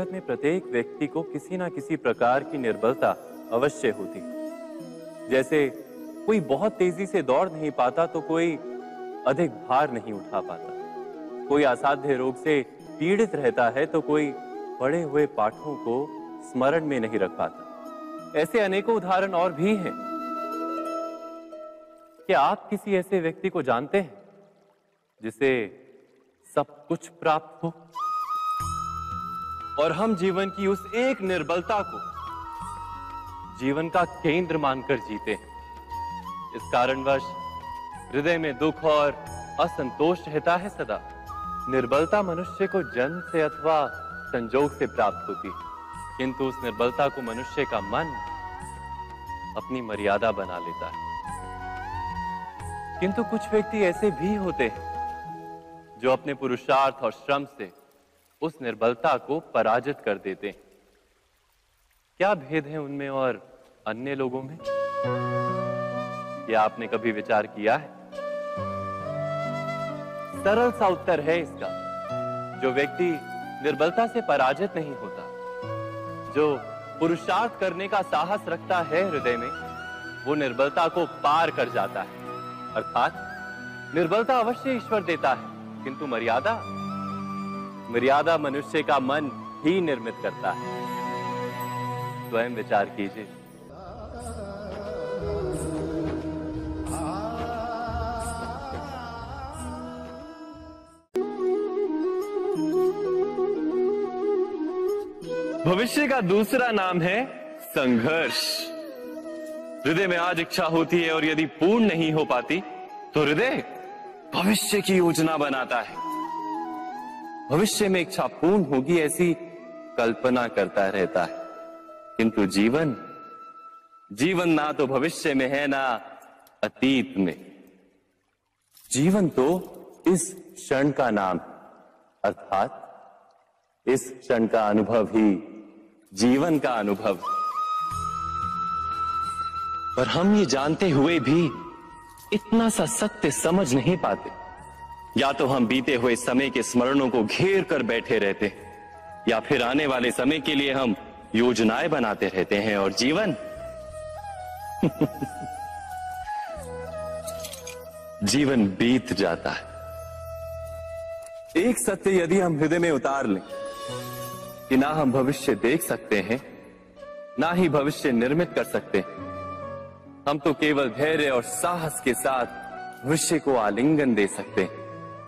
जगत में प्रत्येक व्यक्ति को किसी ना किसी प्रकार की निर्बलता अवश्य होती है। जैसे कोई बहुत तेजी से दौड़ नहीं पाता तो कोई अधिक भार नहीं उठा पाता, कोई असाध्य रोग से पीड़ित रहता है तो कोई पढ़े हुए पाठों को स्मरण में नहीं रख पाता। ऐसे अनेकों उदाहरण और भी हैं। क्या आप किसी ऐसे व्यक्ति को जानते हैं जिसे सब कुछ प्राप्त हो और हम जीवन की उस एक निर्बलता को जीवन का केंद्र मानकर जीते हैं? इस कारणवश हृदय में दुख और असंतोष रहता है सदा। निर्बलता मनुष्य को जन्म से अथवा संजोग से प्राप्त होती है, किंतु उस निर्बलता को मनुष्य का मन अपनी मर्यादा बना लेता है। किंतु कुछ व्यक्ति ऐसे भी होते हैं जो अपने पुरुषार्थ और श्रम से उस निर्बलता को पराजित कर देते हैं। क्या भेद है उनमें और अन्य लोगों में? क्या आपने कभी विचार किया है? सरल सा उत्तर है इसका। जो व्यक्ति निर्बलता से पराजित नहीं होता, जो पुरुषार्थ करने का साहस रखता है हृदय में, वो निर्बलता को पार कर जाता है। अर्थात निर्बलता अवश्य ईश्वर देता है, किंतु मर्यादा मनुष्य का मन ही निर्मित करता है। स्वयं विचार कीजिए। भविष्य का दूसरा नाम है संघर्ष। हृदय में आज इच्छा होती है और यदि पूर्ण नहीं हो पाती तो हृदय भविष्य की योजना बनाता है। भविष्य में इच्छा पूर्ण होगी ऐसी कल्पना करता रहता है, किंतु जीवन ना तो भविष्य में है ना अतीत में। जीवन तो इस क्षण का नाम है, अर्थात इस क्षण का अनुभव ही जीवन का अनुभव है। पर हम ये जानते हुए भी इतना सा सत्य समझ नहीं पाते। या तो हम बीते हुए समय के स्मरणों को घेर कर बैठे रहते हैं, या फिर आने वाले समय के लिए हम योजनाएं बनाते रहते हैं और जीवन जीवन बीत जाता है। एक सत्य यदि हम हृदय में उतार लें कि ना हम भविष्य देख सकते हैं, ना ही भविष्य निर्मित कर सकते हैं, हम तो केवल धैर्य और साहस के साथ भविष्य को आलिंगन दे सकते हैं,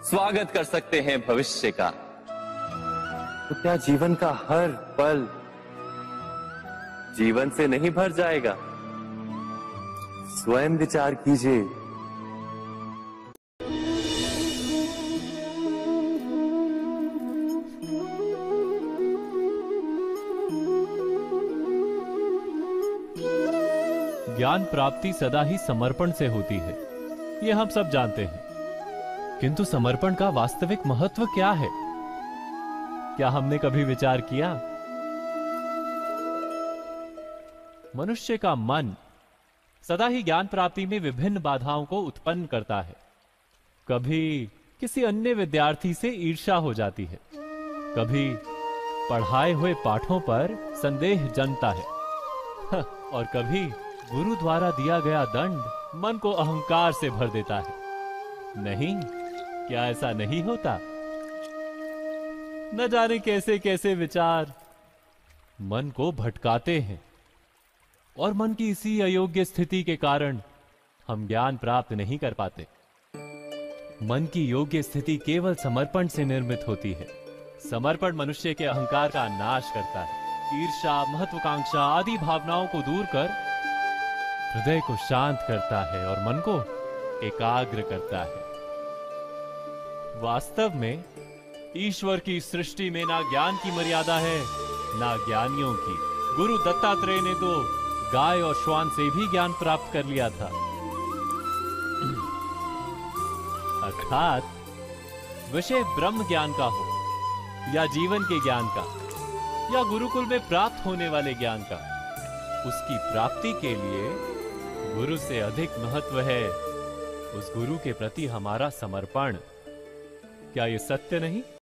स्वागत कर सकते हैं भविष्य का। तो क्या जीवन का हर पल जीवन से नहीं भर जाएगा? स्वयं विचार कीजिए। ज्ञान प्राप्ति सदा ही समर्पण से होती है, ये हम सब जानते हैं। किंतु समर्पण का वास्तविक महत्व क्या है? क्या हमने कभी विचार किया? मनुष्य का मन सदा ही ज्ञान प्राप्ति में विभिन्न बाधाओं को उत्पन्न करता है। कभी किसी अन्य विद्यार्थी से ईर्ष्या हो जाती है, कभी पढ़ाए हुए पाठों पर संदेह जन्मता है और कभी गुरु द्वारा दिया गया दंड मन को अहंकार से भर देता है। नहीं, क्या ऐसा नहीं होता? न जाने कैसे कैसे विचार मन को भटकाते हैं और मन की इसी अयोग्य स्थिति के कारण हम ज्ञान प्राप्त नहीं कर पाते। मन की योग्य स्थिति केवल समर्पण से निर्मित होती है। समर्पण मनुष्य के अहंकार का नाश करता है। ईर्ष्या, महत्वाकांक्षा आदि भावनाओं को दूर कर हृदय को शांत करता है और मन को एकाग्र करता है। वास्तव में ईश्वर की सृष्टि में ना ज्ञान की मर्यादा है, ना ज्ञानियों की। गुरु दत्तात्रेय ने तो गाय और श्वान से भी ज्ञान प्राप्त कर लिया था। अर्थात विषय ब्रह्म ज्ञान का हो या जीवन के ज्ञान का या गुरुकुल में प्राप्त होने वाले ज्ञान का, उसकी प्राप्ति के लिए गुरु से अधिक महत्व है उस गुरु के प्रति हमारा समर्पण। क्या ये सत्य नहीं?